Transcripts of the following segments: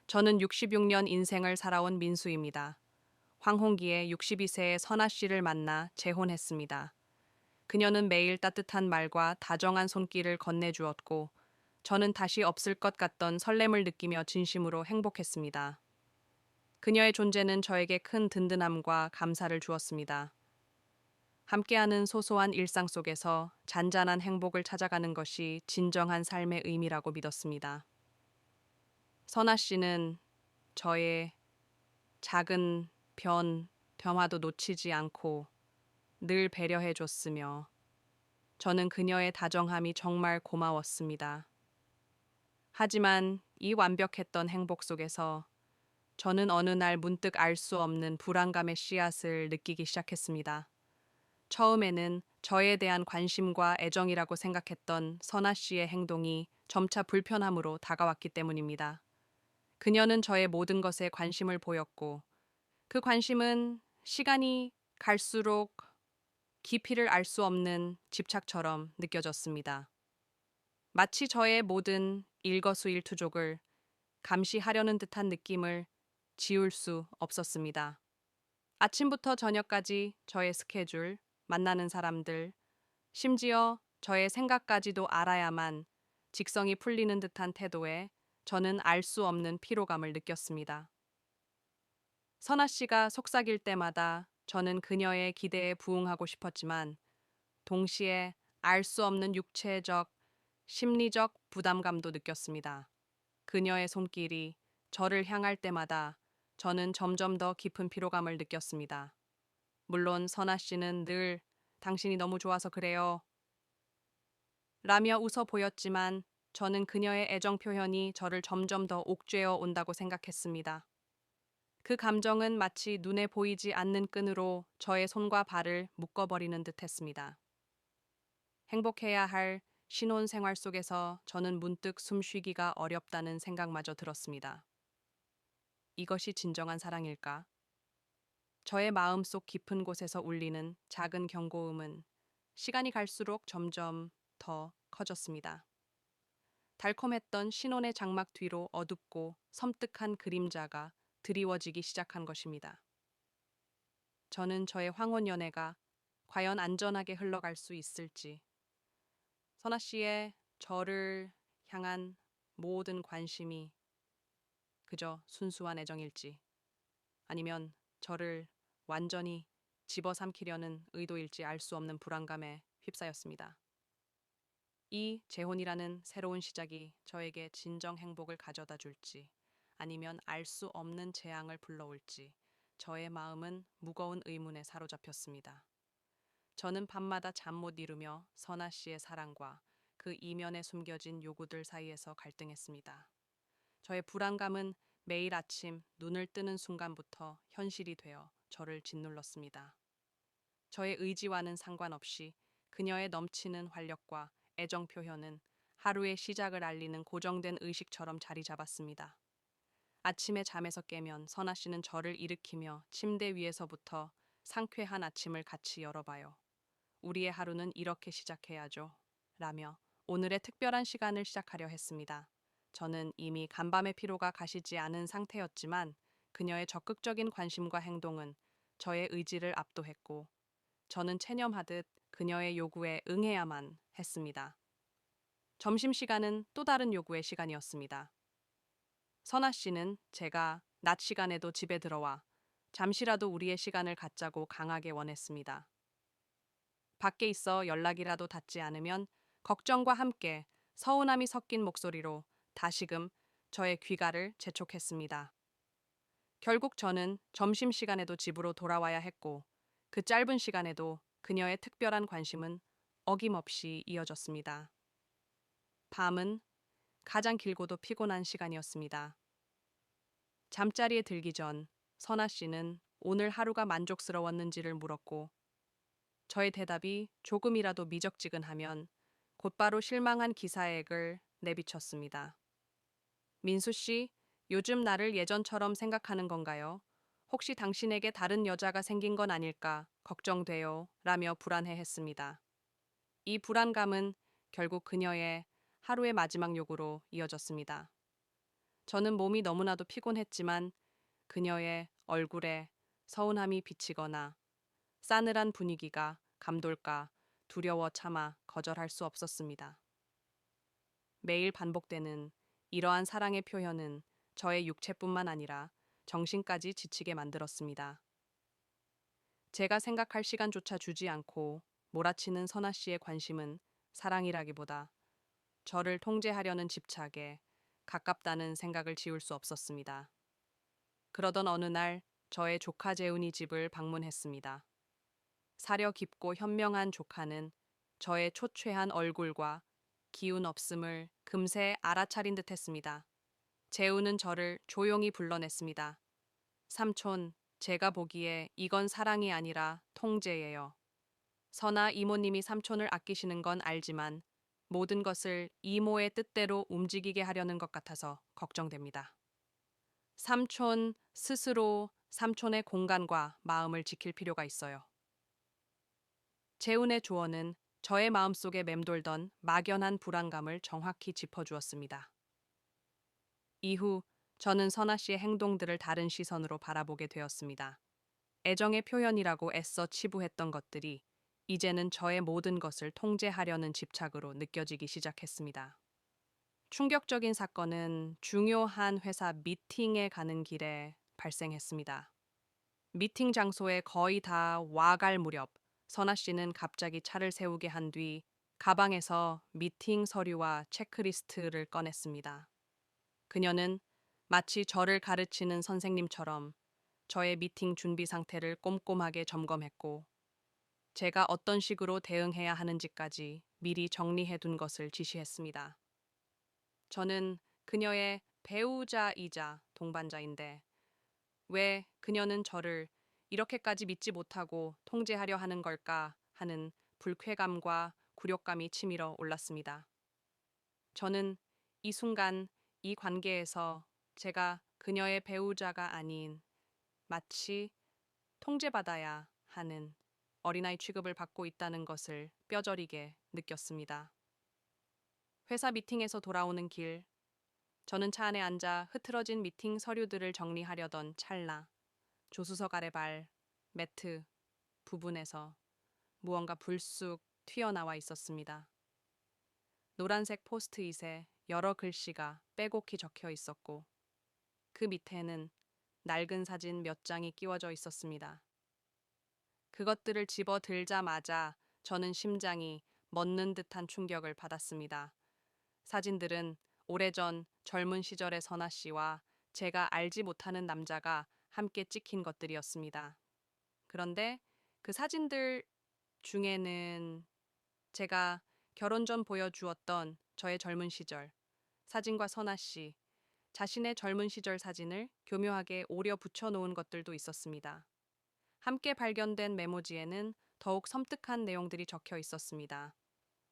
저는 66년 인생을 살아온 민수입니다. 황혼기에 62세의 선아 씨를 만나 재혼했습니다. 그녀는 매일 따뜻한 말과 다정한 손길을 건네주었고, 저는 다시 없을 것 같던 설렘을 느끼며 진심으로 행복했습니다. 그녀의 존재는 저에게 큰 든든함과 감사를 주었습니다. 함께하는 소소한 일상 속에서 잔잔한 행복을 찾아가는 것이 진정한 삶의 의미라고 믿었습니다. 선아 씨는 저의 작은 변화도 놓치지 않고 늘 배려해 줬으며 저는 그녀의 다정함이 정말 고마웠습니다. 하지만 이 완벽했던 행복 속에서 저는 어느 날 문득 알 수 없는 불안감의 씨앗을 느끼기 시작했습니다. 처음에는 저에 대한 관심과 애정이라고 생각했던 선아 씨의 행동이 점차 불편함으로 다가왔기 때문입니다. 그녀는 저의 모든 것에 관심을 보였고, 그 관심은 시간이 갈수록 깊이를 알 수 없는 집착처럼 느껴졌습니다. 마치 저의 모든 일거수일투족을 감시하려는 듯한 느낌을 지울 수 없었습니다. 아침부터 저녁까지 저의 스케줄, 만나는 사람들, 심지어 저의 생각까지도 알아야만 직성이 풀리는 듯한 태도에 저는 알 수 없는 피로감을 느꼈습니다. 선아 씨가 속삭일 때마다 저는 그녀의 기대에 부응하고 싶었지만 동시에 알 수 없는 육체적, 심리적 부담감도 느꼈습니다. 그녀의 손길이 저를 향할 때마다 저는 점점 더 깊은 피로감을 느꼈습니다. 물론 선아 씨는 늘 당신이 너무 좋아서 그래요 라며 웃어 보였지만 저는 그녀의 애정 표현이 저를 점점 더 옥죄어 온다고 생각했습니다. 그 감정은 마치 눈에 보이지 않는 끈으로 저의 손과 발을 묶어버리는 듯 했습니다. 행복해야 할 신혼 생활 속에서 저는 문득 숨쉬기가 어렵다는 생각마저 들었습니다. 이것이 진정한 사랑일까? 저의 마음속 깊은 곳에서 울리는 작은 경고음은 시간이 갈수록 점점 더 커졌습니다. 달콤했던 신혼의 장막 뒤로 어둡고 섬뜩한 그림자가 드리워지기 시작한 것입니다. 저는 저의 황혼 연애가 과연 안전하게 흘러갈 수 있을지, 선아 씨의 저를 향한 모든 관심이 그저 순수한 애정일지, 아니면 저를 완전히 집어삼키려는 의도일지 알 수 없는 불안감에 휩싸였습니다. 이 재혼이라는 새로운 시작이 저에게 진정 행복을 가져다 줄지, 아니면 알 수 없는 재앙을 불러올지, 저의 마음은 무거운 의문에 사로잡혔습니다. 저는 밤마다 잠 못 이루며 선아 씨의 사랑과 그 이면에 숨겨진 요구들 사이에서 갈등했습니다. 저의 불안감은 매일 아침 눈을 뜨는 순간부터 현실이 되어 저를 짓눌렀습니다. 저의 의지와는 상관없이 그녀의 넘치는 활력과 애정 표현은 하루의 시작을 알리는 고정된 의식처럼 자리 잡았습니다. 아침에 잠에서 깨면 선아 씨는 저를 일으키며 침대 위에서부터 상쾌한 아침을 같이 열어봐요. 우리의 하루는 이렇게 시작해야죠. 라며 오늘의 특별한 시간을 시작하려 했습니다. 저는 이미 간밤의 피로가 가시지 않은 상태였지만 그녀의 적극적인 관심과 행동은 저의 의지를 압도했고 저는 체념하듯 그녀의 요구에 응해야만 했습니다. 점심시간은 또 다른 요구의 시간이었습니다. 선아 씨는 제가 낮 시간에도 집에 들어와 잠시라도 우리의 시간을 갖자고 강하게 원했습니다. 밖에 있어 연락이라도 닿지 않으면 걱정과 함께 서운함이 섞인 목소리로 다시금 저의 귀가를 재촉했습니다. 결국 저는 점심시간에도 집으로 돌아와야 했고 그 짧은 시간에도 그녀의 특별한 관심은 어김없이 이어졌습니다. 밤은 가장 길고도 피곤한 시간이었습니다. 잠자리에 들기 전 선아 씨는 오늘 하루가 만족스러웠는지를 물었고 저의 대답이 조금이라도 미적지근하면 곧바로 실망한 기사액을 내비쳤습니다. 민수 씨, 요즘 나를 예전처럼 생각하는 건가요? 혹시 당신에게 다른 여자가 생긴 건 아닐까 걱정돼요. 라며 불안해했습니다. 이 불안감은 결국 그녀의 하루의 마지막 요구로 이어졌습니다. 저는 몸이 너무나도 피곤했지만 그녀의 얼굴에 서운함이 비치거나 싸늘한 분위기가 감돌까 두려워 참아 거절할 수 없었습니다. 매일 반복되는 이러한 사랑의 표현은 저의 육체뿐만 아니라 정신까지 지치게 만들었습니다. 제가 생각할 시간조차 주지 않고 몰아치는 선아 씨의 관심은 사랑이라기보다 저를 통제하려는 집착에 가깝다는 생각을 지울 수 없었습니다. 그러던 어느 날 저의 조카 재훈이 집을 방문했습니다. 사려 깊고 현명한 조카는 저의 초췌한 얼굴과 기운 없음을 금세 알아차린 듯했습니다. 재훈은 저를 조용히 불러냈습니다. 삼촌, 제가 보기에 이건 사랑이 아니라 통제예요. 선아 이모님이 삼촌을 아끼시는 건 알지만 모든 것을 이모의 뜻대로 움직이게 하려는 것 같아서 걱정됩니다. 삼촌 스스로 삼촌의 공간과 마음을 지킬 필요가 있어요. 재훈의 조언은 저의 마음속에 맴돌던 막연한 불안감을 정확히 짚어주었습니다. 이후 저는 선아 씨의 행동들을 다른 시선으로 바라보게 되었습니다. 애정의 표현이라고 애써 치부했던 것들이 이제는 저의 모든 것을 통제하려는 집착으로 느껴지기 시작했습니다. 충격적인 사건은 중요한 회사 미팅에 가는 길에 발생했습니다. 미팅 장소에 거의 다 와갈 무렵 선아 씨는 갑자기 차를 세우게 한 뒤 가방에서 미팅 서류와 체크리스트를 꺼냈습니다. 그녀는 마치 저를 가르치는 선생님처럼 저의 미팅 준비 상태를 꼼꼼하게 점검했고 제가 어떤 식으로 대응해야 하는지까지 미리 정리해 둔 것을 지시했습니다. 저는 그녀의 배우자이자 동반자인데 왜 그녀는 저를 이렇게까지 믿지 못하고 통제하려 하는 걸까 하는 불쾌감과 굴욕감이 치밀어 올랐습니다. 저는 이 순간 이 관계에서 제가 그녀의 배우자가 아닌 마치 통제받아야 하는 어린아이 취급을 받고 있다는 것을 뼈저리게 느꼈습니다. 회사 미팅에서 돌아오는 길, 저는 차 안에 앉아 흐트러진 미팅 서류들을 정리하려던 찰나 조수석 아래 발, 매트 부분에서 무언가 불쑥 튀어나와 있었습니다. 노란색 포스트잇에 여러 글씨가 빼곡히 적혀 있었고 그 밑에는 낡은 사진 몇 장이 끼워져 있었습니다. 그것들을 집어 들자마자 저는 심장이 멎는 듯한 충격을 받았습니다. 사진들은 오래전 젊은 시절의 선아 씨와 제가 알지 못하는 남자가 함께 찍힌 것들이었습니다. 그런데 그 사진들 중에는 제가 결혼 전 보여주었던 저의 젊은 시절, 사진과 선아 씨, 자신의 젊은 시절 사진을 교묘하게 오려 붙여놓은 것들도 있었습니다. 함께 발견된 메모지에는 더욱 섬뜩한 내용들이 적혀 있었습니다.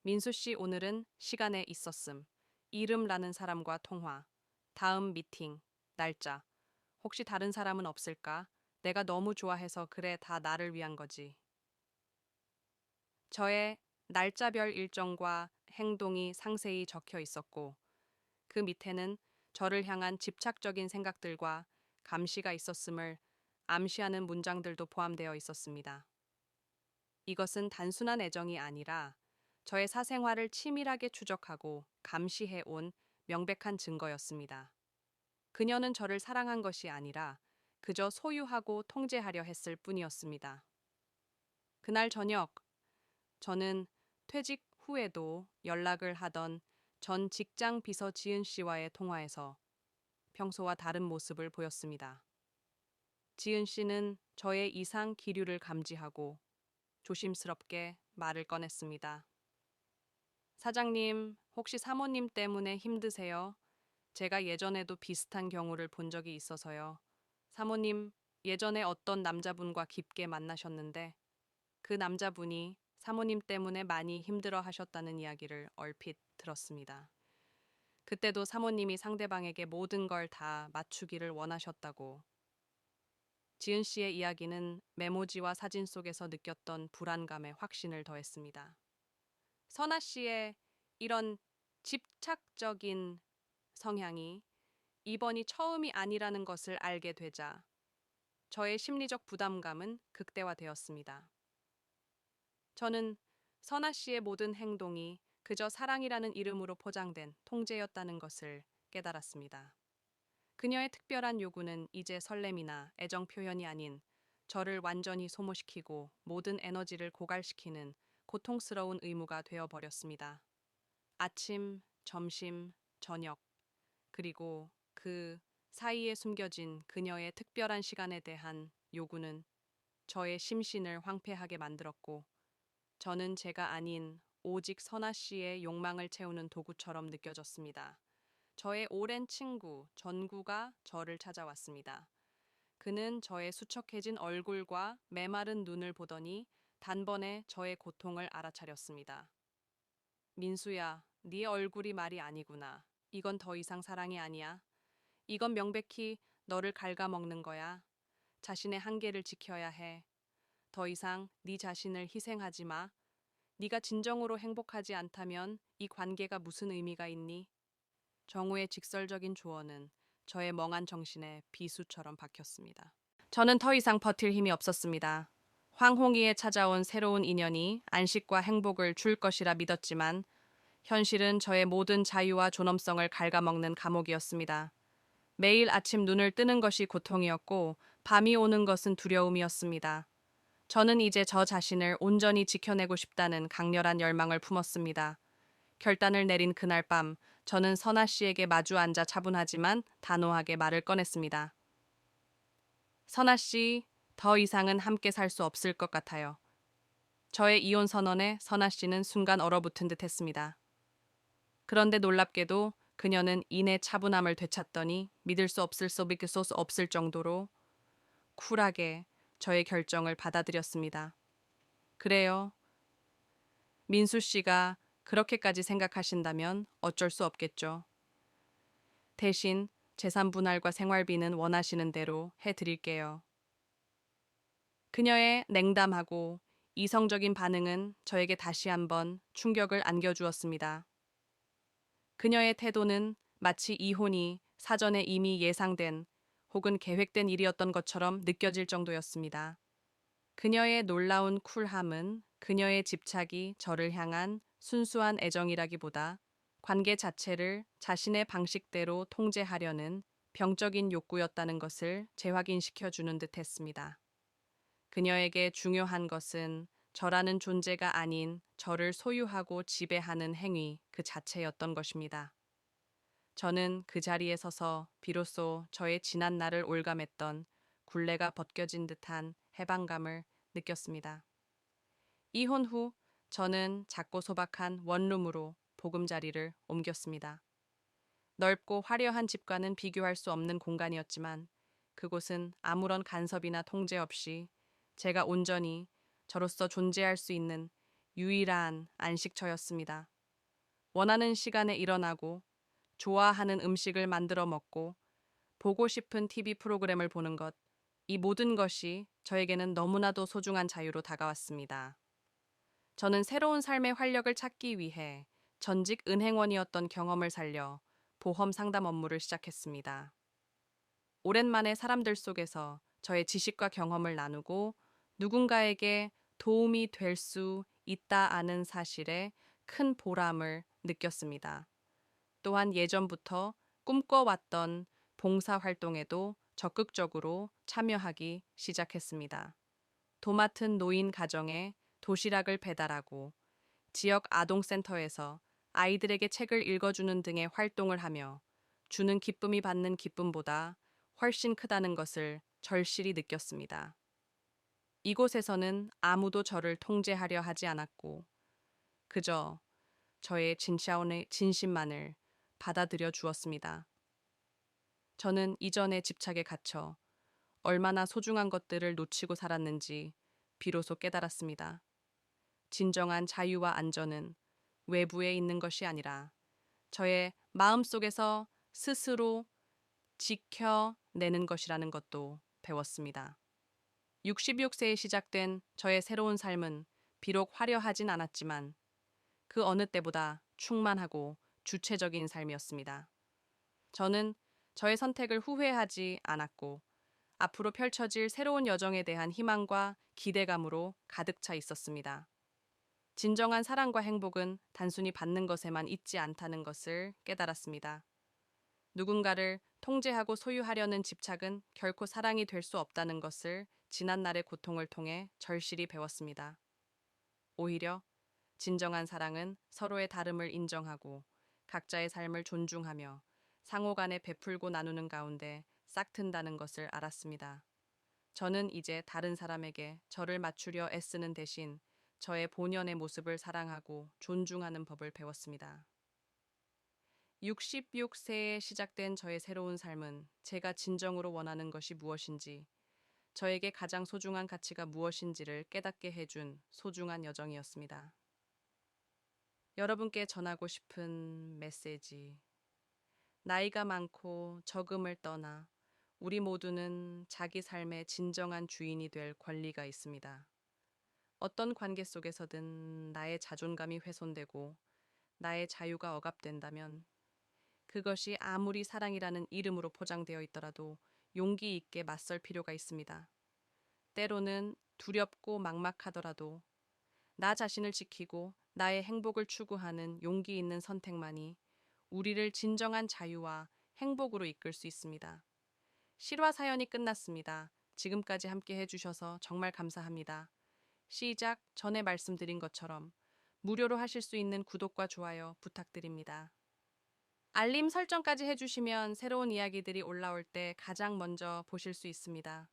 민수 씨 오늘은 시간에 있었음. 이름라는 사람과 통화. 다음 미팅. 날짜. 혹시 다른 사람은 없을까? 내가 너무 좋아해서 그래 다 나를 위한 거지. 저의 날짜별 일정과 행동이 상세히 적혀 있었고 그 밑에는 저를 향한 집착적인 생각들과 감시가 있었음을 암시하는 문장들도 포함되어 있었습니다. 이것은 단순한 애정이 아니라 저의 사생활을 치밀하게 추적하고 감시해 온 명백한 증거였습니다. 그녀는 저를 사랑한 것이 아니라 그저 소유하고 통제하려 했을 뿐이었습니다. 그날 저녁, 저는 퇴직 후에도 연락을 하던 전 직장 비서 지은 씨와의 통화에서 평소와 다른 모습을 보였습니다. 지은 씨는 저의 이상 기류를 감지하고 조심스럽게 말을 꺼냈습니다. 사장님, 혹시 사모님 때문에 힘드세요? 제가 예전에도 비슷한 경우를 본 적이 있어서요. 사모님, 예전에 어떤 남자분과 깊게 만나셨는데 그 남자분이 사모님 때문에 많이 힘들어 하셨다는 이야기를 얼핏 들었습니다. 그때도 사모님이 상대방에게 모든 걸 다 맞추기를 원하셨다고. 지은 씨의 이야기는 메모지와 사진 속에서 느꼈던 불안감에 확신을 더했습니다. 선아 씨의 이런 집착적인 성향이 이번이 처음이 아니라는 것을 알게 되자 저의 심리적 부담감은 극대화되었습니다. 저는 선아 씨의 모든 행동이 그저 사랑이라는 이름으로 포장된 통제였다는 것을 깨달았습니다. 그녀의 특별한 요구는 이제 설렘이나 애정 표현이 아닌 저를 완전히 소모시키고 모든 에너지를 고갈시키는 고통스러운 의무가 되어버렸습니다. 아침, 점심, 저녁, 그리고 그 사이에 숨겨진 그녀의 특별한 시간에 대한 요구는 저의 심신을 황폐하게 만들었고, 저는 제가 아닌 오직 선아 씨의 욕망을 채우는 도구처럼 느껴졌습니다. 저의 오랜 친구, 전구가 저를 찾아왔습니다. 그는 저의 수척해진 얼굴과 메마른 눈을 보더니 단번에 저의 고통을 알아차렸습니다. 민수야, 네 얼굴이 말이 아니구나. 이건 더 이상 사랑이 아니야. 이건 명백히 너를 갉아먹는 거야. 자신의 한계를 지켜야 해. 더 이상 네 자신을 희생하지 마. 네가 진정으로 행복하지 않다면 이 관계가 무슨 의미가 있니? 정우의 직설적인 조언은 저의 멍한 정신에 비수처럼 박혔습니다. 저는 더 이상 버틸 힘이 없었습니다. 황홍이에 찾아온 새로운 인연이 안식과 행복을 줄 것이라 믿었지만 현실은 저의 모든 자유와 존엄성을 갉아먹는 감옥이었습니다. 매일 아침 눈을 뜨는 것이 고통이었고 밤이 오는 것은 두려움이었습니다. 저는 이제 저 자신을 온전히 지켜내고 싶다는 강렬한 열망을 품었습니다. 결단을 내린 그날 밤, 저는 선아 씨에게 마주 앉아 차분하지만 단호하게 말을 꺼냈습니다. 선아 씨, 더 이상은 함께 살 수 없을 것 같아요. 저의 이혼 선언에 선아 씨는 순간 얼어붙은 듯 했습니다. 그런데 놀랍게도 그녀는 이내 차분함을 되찾더니 믿을 수 없을 정도로 쿨하게 저의 결정을 받아들였습니다. 그래요. 민수 씨가 그렇게까지 생각하신다면 어쩔 수 없겠죠. 대신 재산 분할과 생활비는 원하시는 대로 해드릴게요. 그녀의 냉담하고 이성적인 반응은 저에게 다시 한번 충격을 안겨주었습니다. 그녀의 태도는 마치 이혼이 사전에 이미 예상된 혹은 계획된 일이었던 것처럼 느껴질 정도였습니다. 그녀의 놀라운 쿨함은 그녀의 집착이 저를 향한 순수한 애정이라기보다 관계 자체를 자신의 방식대로 통제하려는 병적인 욕구였다는 것을 재확인시켜주는 듯 했습니다. 그녀에게 중요한 것은 저라는 존재가 아닌 저를 소유하고 지배하는 행위 그 자체였던 것입니다. 저는 그 자리에 서서 비로소 저의 지난 날을 올감했던 굴레가 벗겨진 듯한 해방감을 느꼈습니다. 이혼 후 저는 작고 소박한 원룸으로 보금자리를 옮겼습니다. 넓고 화려한 집과는 비교할 수 없는 공간이었지만 그곳은 아무런 간섭이나 통제 없이 제가 온전히 저로서 존재할 수 있는 유일한 안식처였습니다. 원하는 시간에 일어나고 좋아하는 음식을 만들어 먹고 보고 싶은 TV 프로그램을 보는 것, 이 모든 것이 저에게는 너무나도 소중한 자유로 다가왔습니다. 저는 새로운 삶의 활력을 찾기 위해 전직 은행원이었던 경험을 살려 보험 상담 업무를 시작했습니다. 오랜만에 사람들 속에서 저의 지식과 경험을 나누고 누군가에게 도움이 될 수 있다 아는 사실에 큰 보람을 느꼈습니다. 또한 예전부터 꿈꿔왔던 봉사 활동에도 적극적으로 참여하기 시작했습니다. 도맡은 노인 가정에 도시락을 배달하고 지역 아동센터에서 아이들에게 책을 읽어주는 등의 활동을 하며 주는 기쁨이 받는 기쁨보다 훨씬 크다는 것을 절실히 느꼈습니다. 이곳에서는 아무도 저를 통제하려 하지 않았고 그저 저의 진심만을 받아들여 주었습니다. 저는 이전의 집착에 갇혀 얼마나 소중한 것들을 놓치고 살았는지 비로소 깨달았습니다. 진정한 자유와 안전은 외부에 있는 것이 아니라 저의 마음속에서 스스로 지켜내는 것이라는 것도 배웠습니다. 66세에 시작된 저의 새로운 삶은 비록 화려하진 않았지만 그 어느 때보다 충만하고 주체적인 삶이었습니다. 저는 저의 선택을 후회하지 않았고 앞으로 펼쳐질 새로운 여정에 대한 희망과 기대감으로 가득 차 있었습니다. 진정한 사랑과 행복은 단순히 받는 것에만 있지 않다는 것을 깨달았습니다. 누군가를 통제하고 소유하려는 집착은 결코 사랑이 될 수 없다는 것을 지난날의 고통을 통해 절실히 배웠습니다. 오히려 진정한 사랑은 서로의 다름을 인정하고 각자의 삶을 존중하며 상호 간에 베풀고 나누는 가운데 싹튼다는 것을 알았습니다. 저는 이제 다른 사람에게 저를 맞추려 애쓰는 대신 저의 본연의 모습을 사랑하고 존중하는 법을 배웠습니다. 66세에 시작된 저의 새로운 삶은 제가 진정으로 원하는 것이 무엇인지, 저에게 가장 소중한 가치가 무엇인지를 깨닫게 해준 소중한 여정이었습니다. 여러분께 전하고 싶은 메시지. 나이가 많고 적음을 떠나 우리 모두는 자기 삶의 진정한 주인이 될 권리가 있습니다. 어떤 관계 속에서든 나의 자존감이 훼손되고 나의 자유가 억압된다면 그것이 아무리 사랑이라는 이름으로 포장되어 있더라도 용기 있게 맞설 필요가 있습니다. 때로는 두렵고 막막하더라도 나 자신을 지키고 나의 행복을 추구하는 용기 있는 선택만이 우리를 진정한 자유와 행복으로 이끌 수 있습니다. 실화 사연이 끝났습니다. 지금까지 함께 해주셔서 정말 감사합니다. 시작 전에 말씀드린 것처럼 무료로 하실 수 있는 구독과 좋아요 부탁드립니다. 알림 설정까지 해주시면 새로운 이야기들이 올라올 때 가장 먼저 보실 수 있습니다.